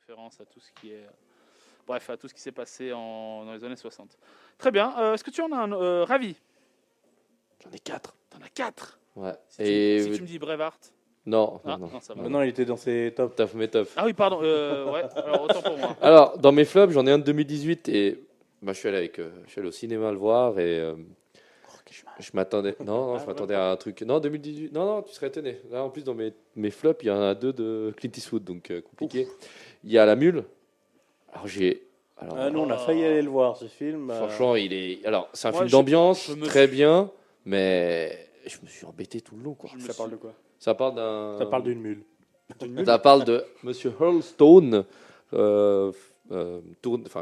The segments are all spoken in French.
référence à tout ce qui est. Bref, à tout ce qui s'est passé dans les années 60. Très bien. Est-ce que tu en as un Ravi? J'en ai 4. T'en as 4. Ouais. Si tu me dis Braveheart. Non, Ah, non. non, ça va. Non, il était dans ses tops. Tough mais tough. Ah oui, pardon. Ouais, alors autant pour moi. Alors, dans mes flops, j'en ai un de 2018 et je suis allé au cinéma le voir et je m'attendais. Non, je m'attendais à un truc. Non, 2018. Non, tu serais étonné. Là, en plus, dans mes flops, il y en a 2 de Clint Eastwood, donc compliqué. Il y a La Mule. Alors, Nous, on a failli aller le voir, ce film. franchement, c'est un Moi, film d'ambiance, je me très suis- bien, mais je me suis embêté tout le long, quoi. Ça parle de quoi? Ça parle d'un. Ça parle d'une mule. Ça parle de Monsieur Hurlstone,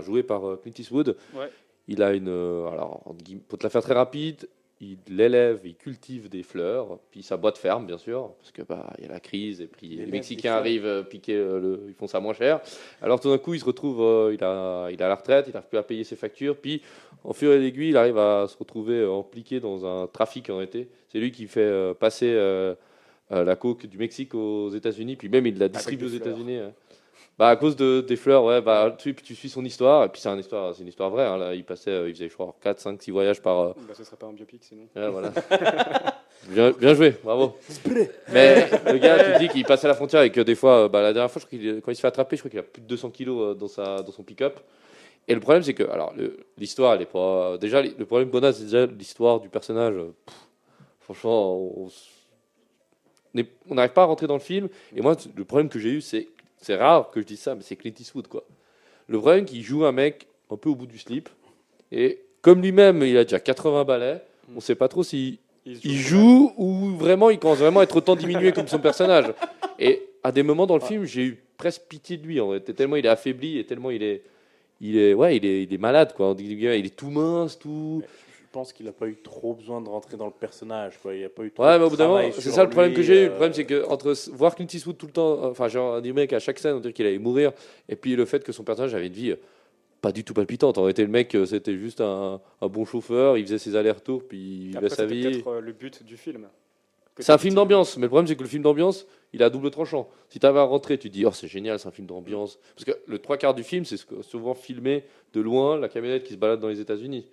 joué par Clint Eastwood. Ouais. Il a pour te la faire très rapide, il élève, il cultive des fleurs, puis sa boîte ferme, bien sûr, parce que il y a la crise, et puis les Mexicains arrivent piquer, ils font ça moins cher. Alors tout d'un coup, il se retrouve, il a la retraite, il n'arrive plus à payer ses factures, puis en fur et à l'aiguille, il arrive à se retrouver impliqué dans un trafic en réalité. C'est lui qui fait passer la coke du Mexique aux États-Unis, puis même il la distribue aux États-Unis. À cause des fleurs, ouais, tu suis son histoire, et puis c'est une histoire vraie. Hein, là, il faisait, je crois, 4, 5, 6 voyages par. Ce serait pas un biopic sinon. Ouais, voilà. bien joué, bravo. Mais le gars, tu te dis qu'il passe à la frontière et que des fois, la dernière fois, je crois quand il se fait attraper, je crois qu'il a plus de 200 kilos dans son pick-up. Et le problème, c'est que, alors, l'histoire, elle est pas. Déjà, le problème, Bonas, c'est déjà l'histoire du personnage. Franchement, on n'arrive pas à rentrer dans le film. Et moi, le problème que j'ai eu, c'est rare que je dise ça, mais c'est Clint Eastwood, quoi. Le problème, qu'il joue un mec un peu au bout du slip. Et comme lui-même, il a déjà 80 balais, on ne sait pas trop s'il joue ou vraiment il commence vraiment à être autant diminué comme son personnage. Et à des moments dans le film, j'ai eu presque pitié de lui, en fait, tellement il est affaibli et tellement il est malade, quoi. Il est tout mince, tout. Je pense qu'il n'a pas eu trop besoin de rentrer dans le personnage, quoi. Il a pas eu trop Ouais, de mais au bout d'un moment, travail c'est sur ça le problème lui, que j'ai eu. Le problème, c'est que entre voir Clint Eastwood tout le temps, enfin, genre, du mec à chaque scène, on dirait qu'il allait mourir, et puis le fait que son personnage avait une vie pas du tout palpitante. En réalité, le mec, c'était juste un bon chauffeur, il faisait ses allers-retours, puis il vivait sa vie. C'est peut-être le but du film. C'est un film d'ambiance, mais le problème, c'est que le film d'ambiance, il est à double tranchant. Si tu avais à rentrer, tu te dis, oh, c'est génial, c'est un film d'ambiance. Parce que le 3/4 du film, c'est souvent filmé de loin, la camionnette qui se balade dans les États-Unis.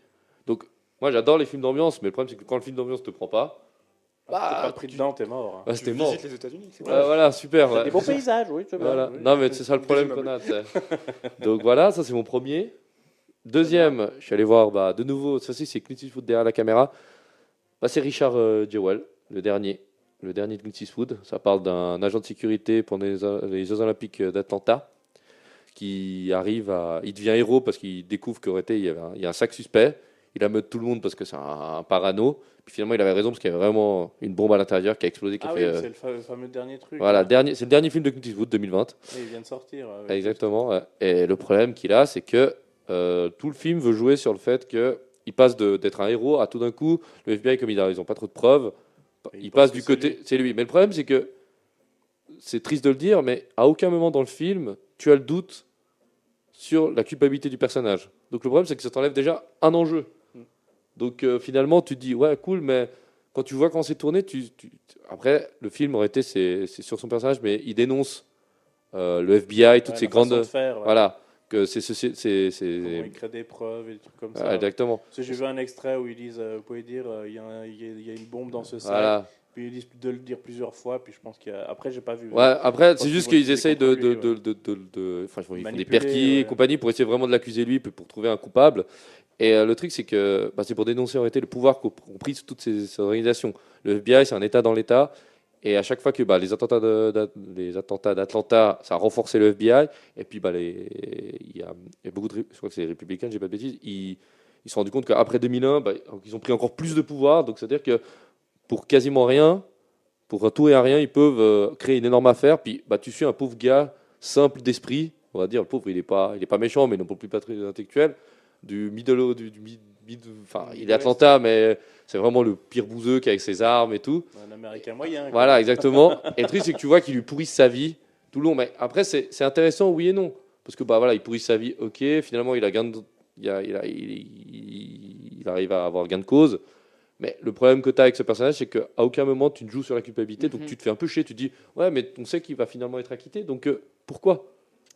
Donc, moi, j'adore les films d'ambiance, mais le problème, c'est que quand le film d'ambiance te prend pas, t'es pas pris dedans, t'es mort. bah, c'était mort. Visites les États-Unis. Voilà, super. Ouais. Des beaux paysages, oui. Voilà. Oui. Non, mais c'est ça le problème qu'on a. Donc voilà, ça c'est mon premier. Deuxième, je suis allé voir de nouveau, ça c'est Clint Eastwood derrière la caméra. C'est Richard Jewell, le dernier de Clint Eastwood. Ça parle d'un agent de sécurité pendant les Jeux Olympiques d'Atlanta qui arrive il devient héros parce qu'il découvre il y a un sac suspect. Il ameute tout le monde parce que c'est un parano. Puis finalement, il avait raison parce qu'il y avait vraiment une bombe à l'intérieur qui a explosé. C'est le fameux dernier truc. Voilà, c'est le dernier film de Clint Eastwood 2020. Et il vient de sortir. Exactement. Ouais. Et le problème qu'il a, c'est que tout le film veut jouer sur le fait qu'il passe d'être un héros à tout d'un coup, le FBI, comme ils n'ont pas trop de preuves, il passe du côté. C'est lui. Mais le problème, c'est que c'est triste de le dire, mais à aucun moment dans le film, tu as le doute sur la culpabilité du personnage. Donc le problème, c'est que ça t'enlève déjà un enjeu. Donc finalement, tu te dis, ouais, cool, mais quand tu vois comment c'est tourné, après, le film aurait été c'est sur son personnage, mais il dénonce le FBI, toutes ces grandes. Voilà. Que Comment il crée des preuves et des trucs comme ça. Exactement. Parce que j'ai vu un extrait où ils disent, vous pouvez dire, il y a une bombe dans ce sac. Voilà. Puis ils disent de le dire plusieurs fois. Puis je pense après j'ai pas vu. Ouais, après c'est juste qu'ils essayent enfin, ils font des perquis et compagnie pour essayer vraiment de l'accuser lui, pour trouver un coupable. Et le truc c'est que c'est pour dénoncer en réalité le pouvoir qu'ont pris toutes ces organisations. Le FBI, c'est un État dans l'État. Et à chaque fois que les attentats d'Atlanta, ça a renforcé le FBI, et puis il y a beaucoup je crois que c'est les républicains, j'ai pas de bêtises, ils se sont rendus compte qu'après 2001, ils ont pris encore plus de pouvoir. Donc c'est-à-dire que pour quasiment rien, pour tout et à rien, ils peuvent créer une énorme affaire. Puis tu suis un pauvre gars simple d'esprit, on va dire, le pauvre, il est pas méchant, mais non plus pas très intellectuel, il est Atlanta, mais c'est vraiment le pire bouseux qui avec ses armes et tout. Un Américain moyen. Voilà, exactement. Et le truc, c'est que tu vois qu'il lui pourrisse sa vie tout le long. Mais après, c'est intéressant, oui et non. Parce que il pourrisse sa vie, ok. Finalement, il arrive à avoir gain de cause. Mais le problème que tu as avec ce personnage, c'est qu'à aucun moment tu ne joues sur la culpabilité. Donc tu te fais un peu chier. Tu te dis, ouais, mais on sait qu'il va finalement être acquitté. Donc pourquoi ?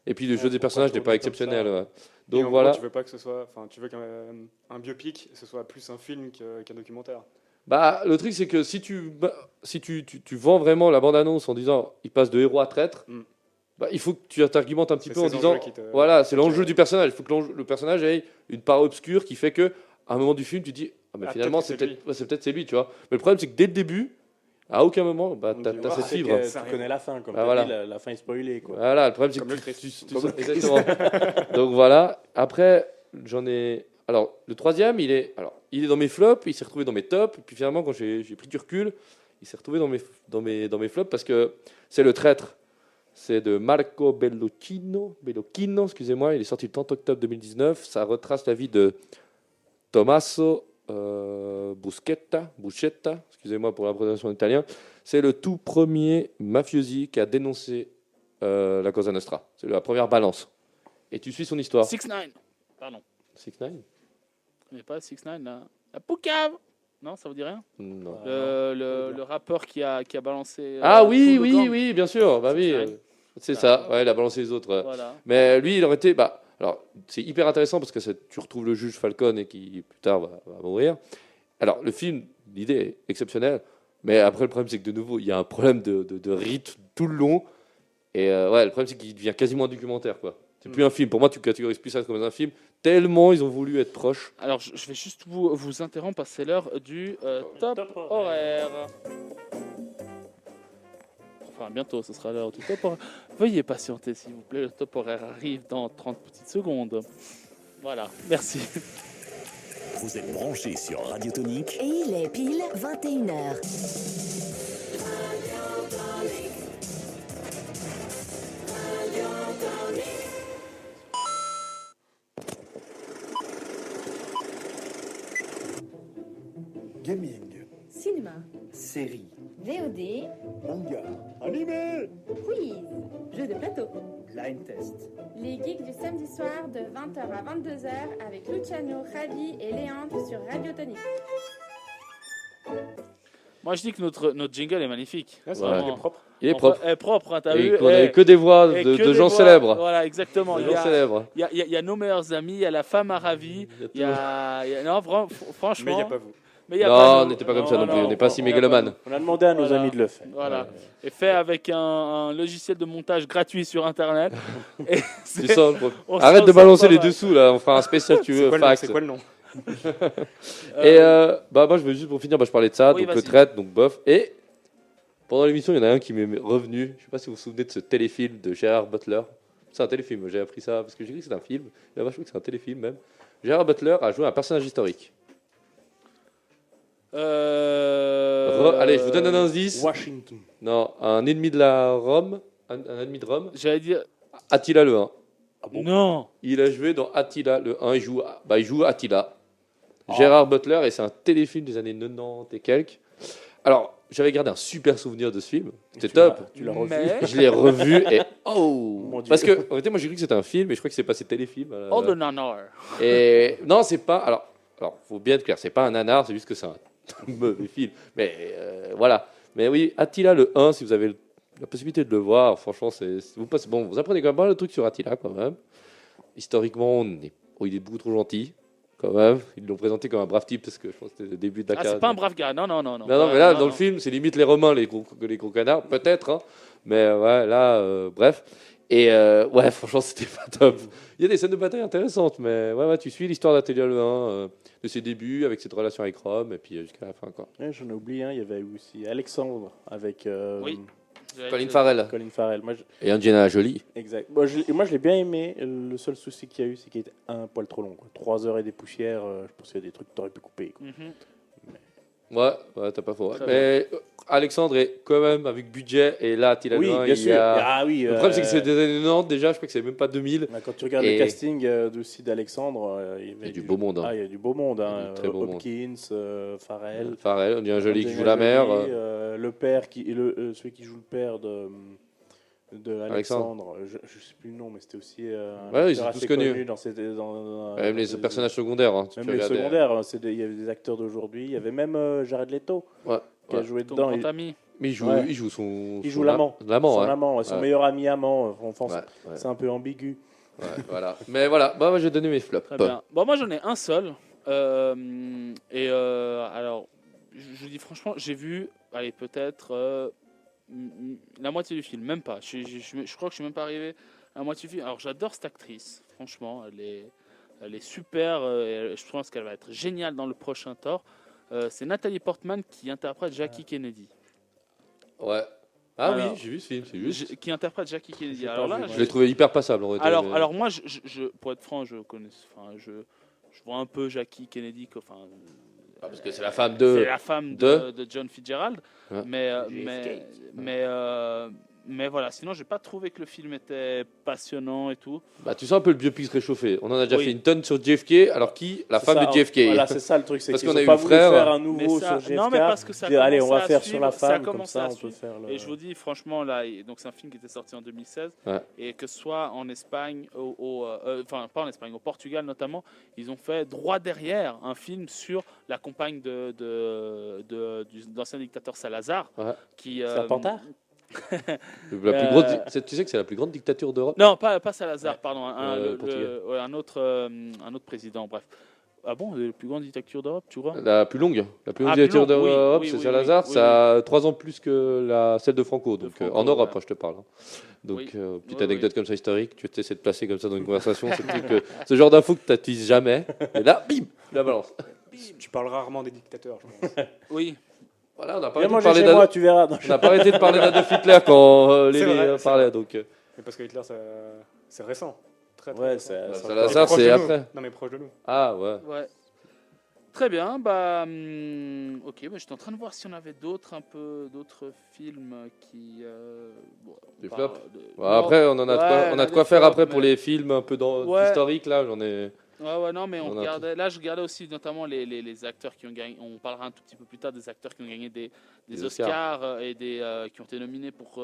Et puis le jeu Ouais, des faut personnages pas n'est pas tourner exceptionnel. comme ça. Ouais. Et Donc en voilà. gros, tu veux pas que ce soit, enfin, tu veux qu'un biopic, ce soit plus un film qu'un documentaire. Bah, le truc, c'est que si tu vends vraiment la bande-annonce en disant il passe de héros à traître, Mm. bah, il faut que tu t'argumentes un petit C'est peu en ces disant enjeux qui te- voilà, c'est Ok, l'enjeu ouais. du personnage. Il faut que le personnage ait une part obscure qui fait que à un moment du film, tu dis ah, mais Ah, finalement, peut-être que c'est peut-être c'est lui, tu vois. Mais le problème, c'est que dès le début, à aucun moment, bah, On t'as dit, t'as ouais, cette C'est fibre. que Ça tu arrive. connais la fin, comme Ah, tu voilà. dit, la fin est spoilée. Quoi. Voilà, le problème, c'est Comme que le Christ. exactement. Donc voilà. Après, j'en ai. Alors, le troisième, il est dans mes flops, il s'est retrouvé dans mes tops. Et puis finalement, quand j'ai pris du recul, il s'est retrouvé dans mes flops parce que c'est Le Traître. C'est de Marco Bellocchino, excusez-moi. Il est sorti le 30 octobre 2019. Ça retrace la vie de Tommaso Buscetta, excusez-moi pour la prononciation en italien. C'est le tout premier mafiosi qui a dénoncé la Cosa Nostra. C'est la première balance. Et tu suis son histoire. 6ix9ine. Pardon. 6ix9ine Mais pas 6ix9ine, là. La Poucave. Non, ça vous dit rien? Non. Le rappeur qui a balancé. Ah oui, tout le oui, gang. oui, bien sûr. Bah oui, 6ix9ine. c'est ça. Ouais, il a balancé les autres. Voilà. Mais lui, il aurait été. Bah, alors, c'est hyper intéressant parce que tu retrouves le juge Falcone et qui plus tard va mourir. Alors, le film, l'idée est exceptionnelle. Mais après, le problème, c'est que de nouveau, il y a un problème de rythme tout le long. Et ouais, le problème, c'est qu'il devient quasiment un documentaire, quoi. C'est plus un film. Pour moi, tu catégorises plus ça comme un film. Tellement ils ont voulu être proches. Alors, je vais juste vous interrompre parce que c'est l'heure du top horaire. Enfin, bientôt, ce sera l'heure du top horaire. Veuillez patienter, s'il vous plaît. Le top horaire arrive dans 30 petites secondes. Voilà, merci. Vous êtes branchés sur Radio Tonique. Et il est pile 21h. Gaming, Cinéma, série, VOD, manga, animé, quiz, jeux de plateau. blind test. Les geeks du samedi soir de 20h à 22h avec Luciano, Ravi et Léandre sur Radio Tonique. Moi, je dis que notre jingle est magnifique. Ah, c'est Ouais. vrai, il est propre. Il est propre. Est propre, hein, t'as Et vu. qu'on avait que des voix et de que des gens voix. célèbres. Voilà, exactement. De Il y gens a- célèbres. il y a nos meilleurs amis, il y a la femme à Ravi. Il y a non, franchement. Mais il n'y a pas vous. Mais il y a Non, pas on nous. n'était pas comme ça non plus. non, On n'est pas si il y a mégalomane. On a demandé à nos Voilà. amis de le faire. Voilà. Et fait avec un logiciel de montage gratuit sur Internet. Et Tu sens, on arrête s'en de sort balancer pas les mal. dessous là. On fera un spécial si tu veux. Fax. C'est quoi le nom? Et bah moi je veux juste pour finir, bah, je parlais de ça, Oui, donc le vas-y. traite, donc bof. Et pendant l'émission, il y en a un qui m'est revenu. Je sais pas si vous vous souvenez de ce téléfilm de Gérard Butler. C'est un téléfilm. J'ai appris ça parce que j'ai cru que c'était un film. Là-bas, je trouve que c'est un téléfilm même. Gérard Butler a joué un personnage historique. Allez, je vous donne un indice. Washington. Non, un ennemi de la Rome, un ennemi de Rome. J'allais dire. Attila le 1. Non. Il a joué dans Attila le 1. Il joue Attila. Gérard Butler, et c'est un téléfilm des années 90 et quelques. Alors, j'avais gardé un super souvenir de ce film. C'était top. Tu l'as revu. Mais. Je l'ai revu et oh Mon Dieu. parce que en fait moi j'ai cru que c'était un film et je crois que c'est passé téléfilm. All the nanor. Et non, c'est pas alors faut bien être clair, c'est pas un nanar, c'est juste que c'est un mauvais film. Mais voilà. Mais oui, Attila le 1 si vous avez la possibilité de le voir, franchement vous apprenez quand même pas le truc sur Attila quand même. Historiquement, il est beaucoup trop gentil. Quand même, ils l'ont présenté comme un brave type parce que je pense que c'était le début de la Ah, carrière. c'est pas un brave gars. Non. Non, mais là, dans le film, c'est limite les Romains, les gros canards, peut-être. Hein. Mais ouais, là, bref. Et ouais, franchement, c'était pas top. Il y a des scènes de bataille intéressantes, mais ouais, tu suis l'histoire d'Athélia le 1, de ses débuts, avec cette relation avec Rome, et puis jusqu'à la fin, quoi. Ouais, j'en ai oublié un. Il y avait aussi Alexandre avec Oui. Colin Farrell. Colin Farrell. Moi, Et Angelina Jolie. exact. Moi, je l'ai bien aimé. Le seul souci qu'il y a eu, c'est qu'il était un poil trop long. 3 heures et des poussières. Je pense qu'il y a des trucs que tu aurais pu couper. Quoi. Mhm. Ouais, t'as pas faux. Très Mais Alexandre est quand même avec budget, et là, Attila Oui, le 1, bien il sûr. y a... Ah oui. Le problème, c'est que c'est des années 90 déjà, je crois que c'est même pas 2000. Quand tu regardes Et- le casting aussi d'Alexandre, Il y a du beau monde. Hein. Ah, il y a du beau monde. Il y a Hein. du très beau monde. Hopkins, Farrell. Farrell, Angelina Jolie qui Angelina joue la mère. Jolie, le père celui qui joue le père de Alexandre. Je sais plus le nom, mais c'était aussi un Ouais, ils acteur sont tous assez connus. connu dans Même les personnages secondaires. Hein, tu même peux les regarder. secondaires. Il y avait des acteurs d'aujourd'hui. Il y avait même Jared Leto Ouais, qui a ouais. joué Ton dedans. grand ami. Mais il joue, Ouais. il joue son. Il son joue l'amant. L'amant, Son hein. amant, son Ouais. meilleur ami amant. Enfin, Ouais, ouais. c'est un peu ambigu. Ouais, voilà. Mais voilà, bah, moi j'ai donné mes flops. Très bien. Bon, moi j'en ai un seul. Alors, je vous dis franchement, j'ai vu, allez, peut-être la moitié du film, même pas. Je crois que je suis même pas arrivé à la moitié du film. Alors, j'adore cette actrice, franchement, elle est super. Et je pense qu'elle va être géniale dans le prochain Thor. C'est Nathalie Portman qui interprète Jackie Kennedy. Ouais. Ah Alors, oui, j'ai vu ce film, c'est juste. Qui interprète Jackie Kennedy. J'ai Alors pas là, vu, Je l'ai trouvé hyper passable. alors moi, pour être franc, je vois un peu Jackie Kennedy. Parce que c'est la femme C'est de. la femme de- de John Fitzgerald. Ouais. Mais voilà, sinon, j'ai pas trouvé que le film était passionnant et tout. Bah, tu sens un peu le biopic se réchauffer. On en a déjà Oui. fait une tonne sur JFK, alors qui la C'est femme ça, de JFK. Voilà, c'est ça le truc. C'est Parce qu'ils qu'on a ont eu pas le voulu frère, faire un Mais nouveau ça- sur JFK. non, mais parce que ça a Dire, allez, on commencé va à faire suivre, sur la ça a femme, comme commencé ça à on peut suivre. faire le... Et je vous dis, franchement, là, donc c'est un film qui était sorti en 2016. Ouais. Et que ce soit en Espagne, enfin, pas en Espagne, au Portugal notamment, ils ont fait droit derrière un film sur la compagne d'ancien dictateur Salazar. Ouais. Serpentard La plus grosse, tu sais que c'est la plus grande dictature d'Europe. Non, pas Salazar, Ouais. pardon, Portugais. un autre président, bref. Ah bon, le plus grande dictature d'Europe, tu vois? La plus longue Ah, dictature plus longue, oui, d'Europe, oui, c'est oui, Salazar. oui, Ça a 3 ans plus que celle de Franco. Donc Franco, en Europe, ouais. hein, je te parle. Hein. Donc Oui. petite Oui, anecdote comme ça historique. Tu essaies de placer comme ça dans une conversation. C'est le truc ce genre d'info que tu n'utilises jamais. Et là, bim, la balance. Tu parles rarement des dictateurs, je pense. Oui. Voilà, on n'a pas Viens arrêté de manger parler chez d'Adolf- moi, tu verras. Non, on n'a pas arrêté de parler d'Adolf Hitler quand C'est Lévi vrai, c'est parlait. vrai. Donc Mais parce que Hitler, c'est récent. Très, très Ouais, récent. c'est... Salazar, Proche c'est de nous. après. Non, mais proche de nous. Ah ouais. Ouais. Très bien, bah ok, bah, j'étais en train de voir si on avait d'autres films qui bon, Des pas flops de- Bon, non, après, on a ouais, de quoi des faire flops, après pour mais- les films un peu Ouais. historiques là. J'en ai. Ouais, non, mais On a regardait, là je regardais aussi notamment les acteurs qui ont gagné, on parlera un tout petit peu plus tard des acteurs qui ont gagné des Des Oscars et qui ont été nominés pour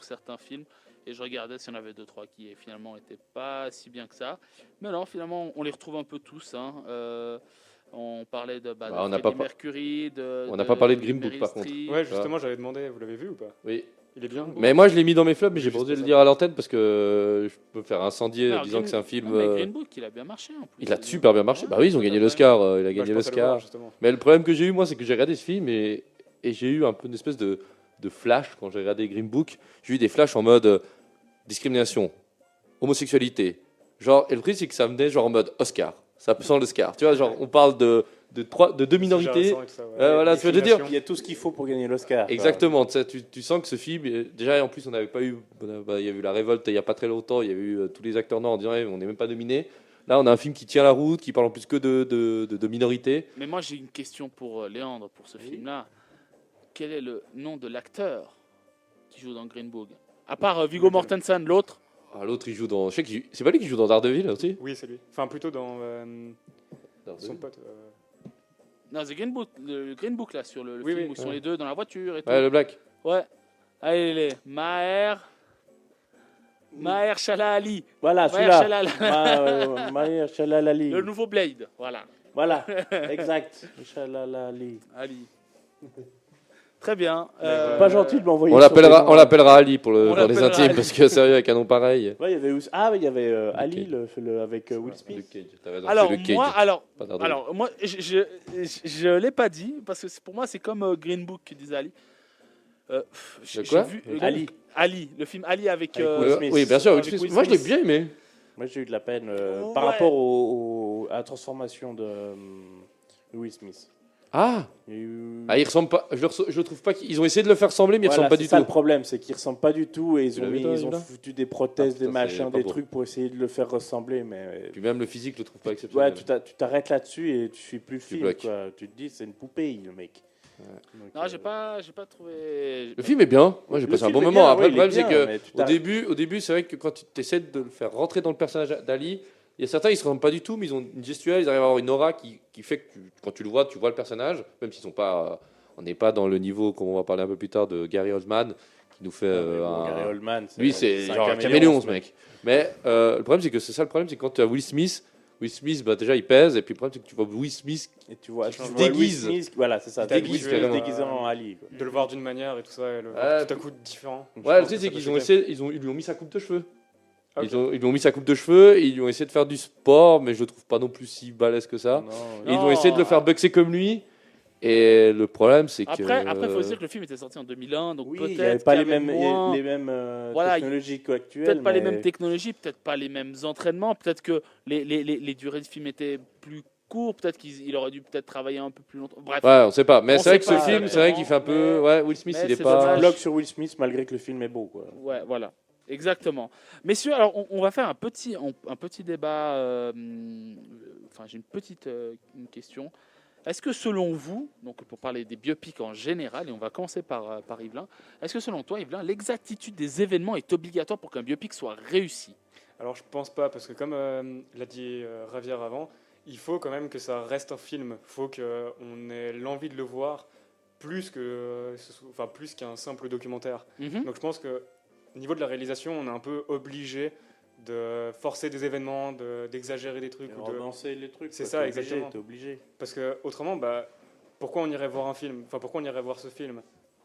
certains films. Et je regardais s'il y en avait 2-3 qui finalement n'étaient pas si bien que ça. Mais non, finalement, on les retrouve un peu tous. Hein. On parlait de on n'a Freddie pas Mercury, on n'a pas parlé de Green Book, Meryl par contre. Streep. Ouais, justement, j'avais demandé, vous l'avez vu ou pas? Oui. Il est bien. Mais moi, je l'ai mis dans mes flops, mais j'ai pas Juste osé le ça. dire à l'antenne parce que je peux faire incendier en Alors, disant Green- que c'est un film. Non, mais Green Book, il a bien marché en plus. Il a super bien marché. Ouais, Bah oui, ils ont tout à gagné fait. l'Oscar. Il a Bah, gagné je pensais le l'Oscar. voir, justement. Mais le problème que j'ai eu, moi, c'est que j'ai regardé ce film et j'ai eu un peu une espèce de flash quand j'ai regardé Green Book. J'ai eu des flashs en mode discrimination, homosexualité. Genre, et le truc, c'est que ça venait genre en mode Oscar. Ça sent l'Oscar. Tu vois, genre, on parle de deux minorités. Sujet récent et tout ça, ouais. Voilà, tu veux dire. Il y a tout ce qu'il faut pour gagner l'Oscar. quoi. Exactement, tu sens que ce film, déjà en plus on n'avait pas eu, il y a eu la révolte il n'y a pas très longtemps, il y a eu tous les acteurs noirs en disant on n'est même pas dominé. Là on a un film qui tient la route, qui parle en plus que de minorités. Mais moi j'ai une question pour Léandre pour ce film-là. Quel est le nom de l'acteur qui joue dans Green Book? À part Viggo Mortensen, l'autre. Ah, l'autre il joue dans, je sais c'est pas lui qui joue dans Daredevil aussi. Oui, c'est lui. Enfin, plutôt dans son Daredevil. pote. Non, c'est Green Book, le Green Book là sur le Oui, film oui. où ils sont les deux dans la voiture et tout. Ouais, le Black. Ouais. Allez, les Maher Shalali. Voilà, Maher celui-là. Shalali. Maher Shalalali. Le nouveau Blade. Voilà. Voilà, exact. Shalalali. Ali. Très bien. Pas gentil de m'envoyer On sur l'appellera, les noms. on l'appellera Ali pour On les l'appellera intimes Ali. parce que sérieux avec un nom pareil. Ouais, il y avait il y avait Ali Cage. avec Will Smith. Luke Cage, t'as raison, Alors c'est Luke Cage, moi, pas Daredevil. moi, je l'ai pas dit parce que pour moi c'est comme Green Book que disait Ali. J'ai quoi vu, Ali. le film Ali avec. Avec Will Smith. Oui, bien sûr. Avec Will Smith. Will Moi je l'ai Smith. bien aimé. Moi, j'ai eu de la peine par Ouais. rapport à la transformation de Will Smith. Ah, Il y a eu- il ressemble pas. Je trouve pas qu'ils ont essayé de le faire ressembler, mais il Voilà, ressemble pas c'est du ça tout. le problème, c'est qu'ils ressemblent pas du tout et Tu l'as vu, toi, ils ont Yves, là foutu des prothèses, Ah, des putain, c'est machins, pas des beau. trucs pour essayer de le faire ressembler, mais Puis même le physique, je le trouve pas ouais, exceptionnel. tu t'arrêtes là-dessus et tu suis plus le film. bloques. Quoi. Tu te dis, c'est une poupée, le mec. Donc, Non, j'ai pas trouvé. Le film est bien. Moi, j'ai Le passé un film bon est moment. bien, Après, oui, le problème, il est c'est bien, que mais tu au début, c'est vrai que quand tu essaies de le faire rentrer dans le personnage d'Ali, il y a certains, ils se ressemblent pas du tout, mais ils ont une gestuelle, ils arrivent à avoir une aura qui fait que quand tu le vois le personnage, même s'ils sont pas, on n'est pas dans le niveau, comme on va parler un peu plus tard, de Gary Oldman, qui nous fait Gary Oldman, lui, c'est un genre un caméléon, caméléon, ce ce mec. Mais le problème, c'est que c'est ça le problème, c'est que quand tu as Will Smith Will Smith, bah, déjà, il pèse. Et puis, le problème, c'est que tu vois Will Smith. Et tu vois, Qui tu se vois Will déguise. Smith, voilà, c'est ça. Il Will Smith carrément. déguisé en Ali. Quoi. De le voir d'une manière et tout ça, et le voir tout à coup différent. Ouais, le pense truc, que c'est ça qu'ils peut ont choquer. essayé, ils lui ont mis sa coupe de cheveux. Ok. Ils lui ont mis sa coupe de cheveux, ils lui ont essayé de faire du sport, mais je le trouve pas non plus si balèze que ça. Non, Et ils ont essayé de le faire boxer comme lui. Et le problème, c'est que. Après, il faut se dire que le film était sorti en 2001, donc oui, peut-être il n'y avait qu'il pas y les avait mêmes, moins- les mêmes Voilà, technologies qu'actuelles. peut-être pas les mais- mêmes technologies, peut-être pas les mêmes entraînements, peut-être que les durées de film étaient plus courtes, peut-être qu'il aurait dû peut-être travailler un peu plus longtemps. Bref, Ouais, on sait pas. Mais On c'est vrai sait que pas ce film, c'est vrai qu'il fait un peu. Ouais, Will Smith, mais il est c'est pas. dommage. bloque sur Will Smith malgré que le film est beau. Quoi. ouais, voilà. Exactement. Messieurs, alors on va faire un petit débat. Enfin, j'ai une petite une question. Est-ce que selon vous, donc pour parler des biopics en général, et on va commencer par Yvelin, est-ce que selon toi, Yvelin, l'exactitude des événements est obligatoire pour qu'un biopic soit réussi? Alors je pense pas, parce que comme l'a dit Ravière avant, il faut quand même que ça reste un film. Il faut qu'on ait l'envie de le voir plus plus qu'un simple documentaire. Mhm. Donc je pense que au niveau de la réalisation, on est un peu obligé de forcer des événements, d'exagérer des trucs. Et Ou de... relancer les trucs. C'est quoi. ça, T'es obligé, exactement. T'es obligé. Parce que autrement, pourquoi on irait voir un film? Enfin, pourquoi on irait voir ce film?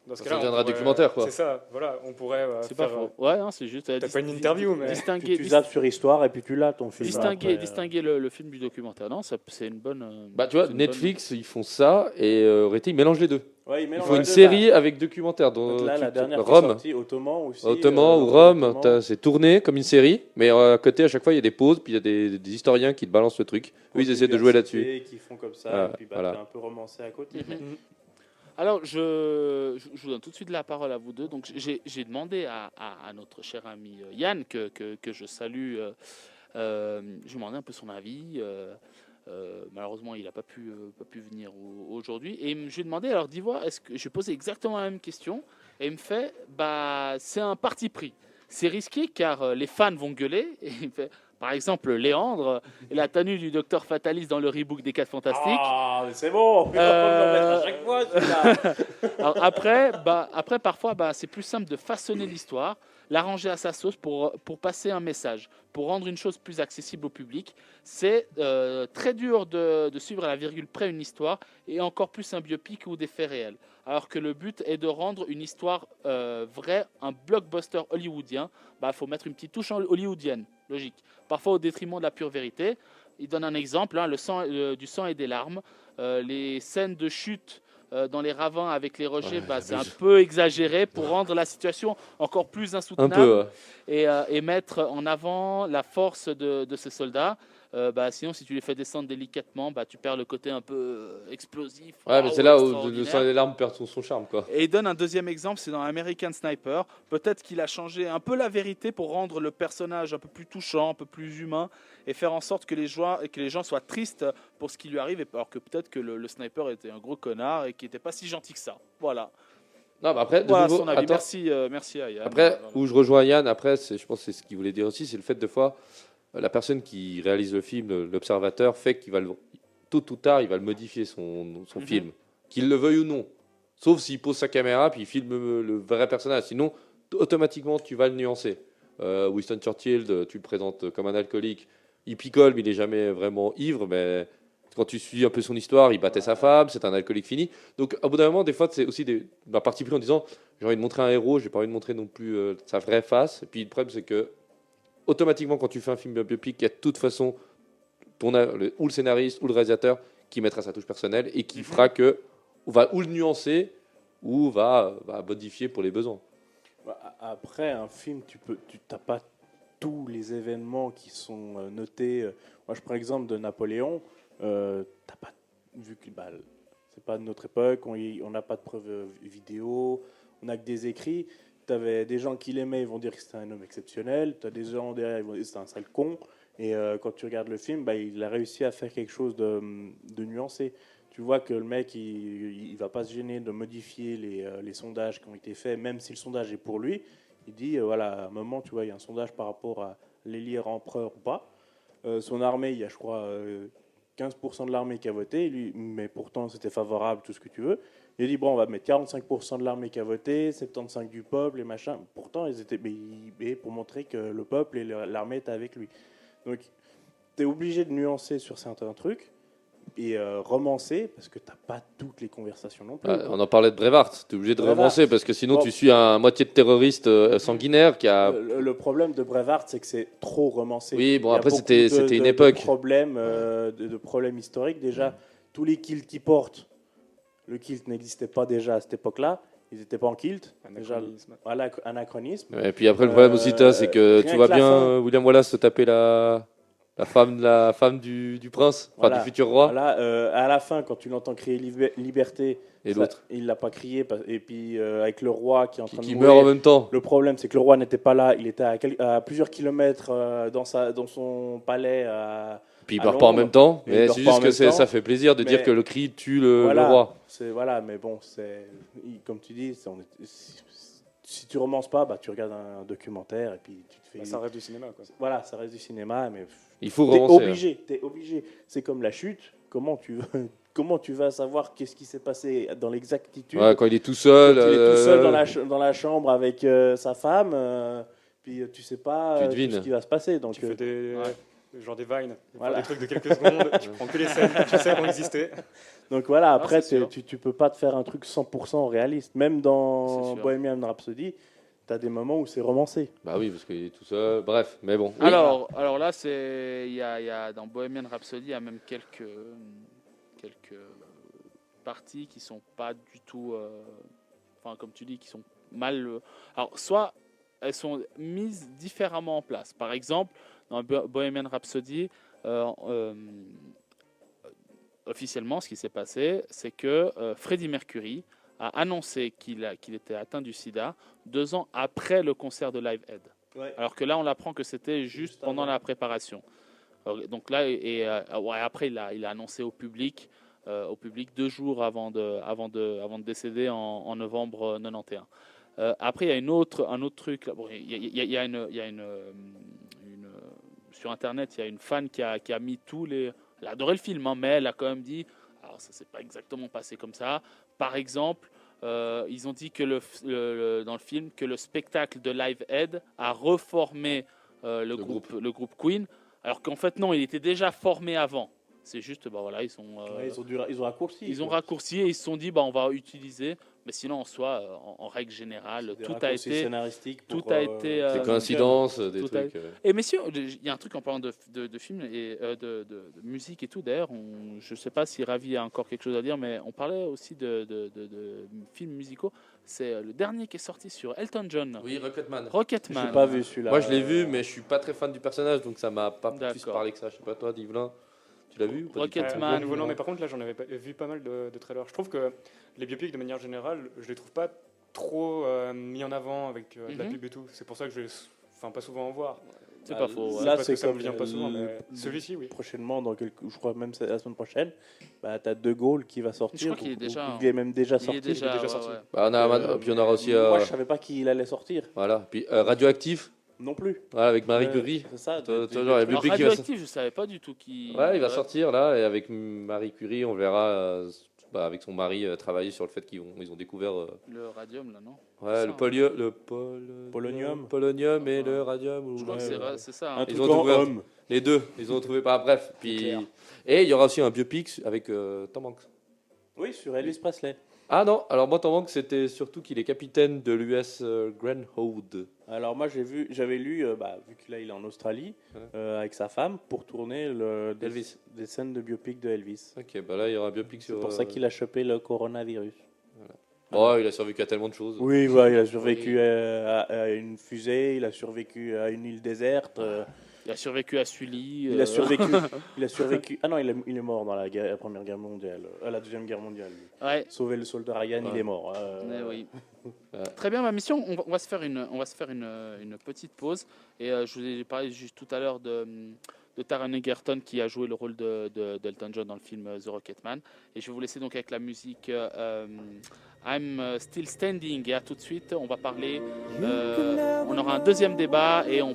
Dans ce Ça cas-là, on deviendra pourrait- documentaire, quoi. C'est ça, voilà, on pourrait C'est faire... pas faux. Ouais, non, c'est juste. T'as pas une interview, mais... distinguer, Tu zappes sur histoire et puis tu l'as ton film. distinguer, après. distinguer le film du documentaire. Non, c'est une bonne. Bah, tu vois, c'est une Netflix, ils font ça et Rété, ils mélangent les deux. Ouais, Ils font une série avec documentaire. Donc là, la dernière qui est Rome. sortie, Ottoman aussi. Ottoman ou Rome, c'est tourné comme une série, mais à côté, à chaque fois, il y a des pauses, puis il y a des historiens qui te balancent le truc. Eux, ils essaient de jouer là-dessus. Qui font comme ça, Voilà, et puis voilà. t'es un peu romancé à côté. Mhm. Alors, je vous donne tout de suite la parole à vous deux. Donc, j'ai demandé à notre cher ami Yann, que je salue, je lui ai demandé un peu son avis. Malheureusement, il n'a pas pu venir aujourd'hui. Et je lui ai demandé, alors dis-moi, est-ce que je lui ai posé exactement la même question. Et il me fait, c'est un parti pris. C'est risqué car les fans vont gueuler. Et il me fait, par exemple, Léandre et la tenue du Docteur Fataliste dans le rebook des 4 Fantastiques. Ah, mais c'est bon, on peut pas le mettre à chaque fois, celui-là. Alors après, parfois, c'est plus simple de façonner l'histoire, l'arranger à sa sauce pour passer un message, pour rendre une chose plus accessible au public. C'est très dur de suivre à la virgule près une histoire, et encore plus un biopic ou des faits réels. Alors que le but est de rendre une histoire vraie, un blockbuster hollywoodien. Faut mettre une petite touche hollywoodienne, logique. Parfois au détriment de la pure vérité. Il donne un exemple, du sang et des larmes. Les scènes de chute dans les ravins avec les rejets, c'est un peu exagéré pour rendre la situation encore plus Un insoutenable peu. et mettre en avant la force de ces soldats. Sinon, si tu les fais descendre délicatement, tu perds le côté un peu explosif. Ouais, mais Waouh, c'est là où extraordinaire. le sang et les larmes perdent son charme, quoi. Et il donne un deuxième exemple, c'est dans American Sniper. Peut-être qu'il a changé un peu la vérité pour rendre le personnage un peu plus touchant, un peu plus humain, et faire en sorte que les gens soient tristes pour ce qui lui arrive, alors que peut-être que le sniper était un gros connard et qui n'était pas si gentil que ça. Voilà. Non, mais après, de Voilà nouveau, son avis. attends. Merci à Yann. Après, Voilà. où je rejoins Yann, après, je pense que c'est ce qu'il voulait dire aussi, c'est le fait de fois, la personne qui réalise le film, l'observateur, fait qu'il va tôt ou tard, il va le modifier son film, qu'il le veuille ou non. Sauf s'il pose sa caméra puis il filme le vrai personnage. Sinon, automatiquement, tu vas le nuancer. Winston Churchill, tu le présentes comme un alcoolique. Il picole, mais il n'est jamais vraiment ivre. Mais quand tu suis un peu son histoire, il battait sa femme, c'est un alcoolique fini. Donc, au bout d'un moment, des fois, c'est aussi ma partie pris en disant j'ai envie de montrer un héros, j'ai pas envie de montrer non plus sa vraie face. Et puis, le problème, c'est que automatiquement, quand tu fais un film biopic, il y a de toute façon ou le scénariste ou le réalisateur qui mettra sa touche personnelle et qui fera que va ou le nuancer ou va modifier pour les besoins. Après, un film, tu n'as pas tous les événements qui sont notés. Moi, je prends l'exemple de Napoléon. T'as pas vu que c'est pas de notre époque, on n'a pas de preuves vidéo, on n'a que des écrits. Tu avais des gens qui l'aimaient, ils vont dire que c'était un homme exceptionnel. Tu as des gens derrière, ils vont dire que c'était un sale con. Et quand tu regardes le film, il a réussi à faire quelque chose de nuancé. Tu vois que le mec, il va pas se gêner de modifier les sondages qui ont été faits, même si le sondage est pour lui. Il dit, voilà, à un moment, tu vois, il y a un sondage par rapport à l'élire empereur ou pas. Son armée, il y a, je crois, 15% de l'armée qui a voté, lui, mais pourtant c'était favorable, tout ce que tu veux. Il a dit, bon, on va mettre 45% de l'armée qui a voté, 75% du peuple et machin. Pourtant, ils étaient pour montrer que le peuple et l'armée étaient avec lui. Donc, t'es obligé de nuancer sur certains trucs et romancer parce que t'as pas toutes les conversations non plus. On en parlait de Brevard. Tu es obligé de Brevard. romancer parce que sinon Bon. tu suis un moitié de terroriste sanguinaire qui a. Le problème de Brevard, c'est que c'est trop romancé. Oui, bon, Il y a après, beaucoup c'était une époque. De problèmes historiques. Déjà, tous les kilts qu'ils portent, le kilt n'existait pas déjà à cette époque-là. Ils n'étaient pas en kilt. Déjà, Anachronisme. voilà, anachronisme. Et puis après, le problème aussi, c'est que rien tu vois que la bien fin. William Wallace se taper la femme du prince, Voilà. enfin du futur roi. Voilà, à la fin, quand tu l'entends crier liberté, Et ça, l'autre il l'a pas crié. Et puis avec le roi qui est en train qui de meurt en mourir. même temps. Le problème, c'est que le roi n'était pas là. Il était à plusieurs kilomètres dans son palais. Puis il à meurt pas en Londres. même temps. Et il Mais meurt c'est pas en juste que même temps. ça fait plaisir de dire Mais que le cri tue le voilà, roi. Voilà, mais bon, comme tu dis, si tu romances pas, bah, tu regardes un documentaire et puis tu te fais. Bah, ça reste du cinéma, quoi. Voilà, ça reste du cinéma, mais Il faut t'es romancer. obligé, obligé. C'est comme la chute. Comment tu vas savoir qu'est-ce qui s'est passé dans l'exactitude Ouais, quand il est tout seul. quand il est tout seul dans la chambre avec sa femme, puis tu sais pas Tu tout devines. ce qui va se passer. Donc Tu fais des vines, Voilà. des trucs de quelques secondes, tu prends que les scènes que tu sais ont existé. Donc voilà, après, c'est sûr. tu peux pas te faire un truc 100% réaliste. Même C'est dans sûr. Bohemian Rhapsody, tu as des moments où c'est romancé. Bah oui, parce qu'il est tout seul. Bref, mais bon. Alors là, il y a dans Bohemian Rhapsody, il y a même quelques parties qui sont pas du tout, enfin comme tu dis, qui sont mal. Alors soit elles sont mises différemment en place. Par exemple, dans Bohemian Rhapsody, officiellement, ce qui s'est passé, c'est que Freddie Mercury a annoncé qu'il était atteint du sida 2 ans après le concert de Live Aid. Alors que là, on apprend que c'était juste pendant la préparation. Donc là, après, il a annoncé au public 2 jours avant de décéder en novembre 91. Après, il y a un autre truc. Là. Bon, il y a une sur Internet, il y a une fan qui a mis tous les. Elle a adoré le film, hein, mais elle a quand même dit. Alors, ça s'est pas exactement passé comme ça. Par exemple. Ils ont dit que dans le film que le spectacle de Live Aid a reformé le groupe Queen, alors qu'en fait non, il était déjà formé avant. C'est juste, bah voilà, ils ont raccourci. Ils ont raccourci et ils se sont dit, bah on va utiliser. Mais sinon, en soi, en règle générale, tout a été scénaristiques. Des coïncidences, des trucs. Et messieurs, il y a un truc en parlant de films et de musique et tout. D'ailleurs, je ne sais pas si Ravi a encore quelque chose à dire, mais on parlait aussi de films musicaux. C'est le dernier qui est sorti sur Elton John. Oui, Rocketman. Rocketman. Je n'ai pas vu celui-là. Moi, je l'ai vu, mais je suis pas très fan du personnage, donc ça m'a pas plus D'accord. parlé que ça. Je sais pas toi, Yvelin, tu l'as vu ou pas du tout Rocketman. Nouveau, non, mais par contre, là, j'en avais vu pas mal de trailers. Je trouve que les biopics, de manière générale, je les trouve pas trop mis en avant avec de la pub et tout. C'est pour ça que je vais pas souvent en voir. C'est pas faux. Là, Parce c'est que ça me comme vient pas souvent, mais celui-ci, oui. Prochainement, je crois même la semaine prochaine, bah, tu as De Gaulle qui va sortir. Je crois qu'il est déjà. Il est même déjà Il sorti. est déjà sorti. sorti. Bah, puis on aura aussi. Moi, je savais pas qu'il allait sortir. Voilà. Puis Radioactif, Non plus. voilà, avec Marie Curie. C'est ça. Toi, genre, Alors, biopic qui va Radioactive, je savais pas du tout qui. Ouais, il va sortir là, et avec Marie Curie, on verra avec son mari travailler sur le fait qu'ils ont découvert Le radium, là, non? ouais, ça, le Polonium. polonium et le radium. Je crois que c'est ça. Un hein. truc Ils ont en découvert homme. les deux. Ils ont trouvé pas. Bref, puis clair. et il y aura aussi un biopic avec Tom Hanks. Oui, sur Elvis Presley. Ah non, alors moi Tom Hanks c'était surtout qu'il est capitaine de l'US Grand Hood. Alors moi j'avais lu, vu qu'il il est en Australie avec sa femme pour tourner des scènes de biopic de Elvis. Ok, bah là il y aura un biopic sur. C'est pour ça qu'il a chopé le coronavirus. Oh, il a survécu à tellement de choses. Oui, ouais, il a survécu à une fusée, il a survécu à une île déserte. Il a survécu à Sully. Il a survécu. Ah non, il est mort dans la Première Guerre mondiale, à la Deuxième Guerre mondiale. lui. Ouais. Sauver le soldat Ryan, il est mort. Oui. Très bien, ma mission. On va se faire une petite pause. Et je vous ai parlé juste tout à l'heure de Taron Egerton qui a joué le rôle d'Elton John dans le film The Rocketman. Et je vais vous laisser donc avec la musique I'm Still Standing. Et à tout de suite, on va parler. On aura un deuxième débat et on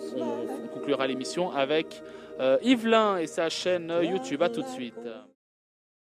conclura l'émission avec Yvelin et sa chaîne YouTube. À tout de suite.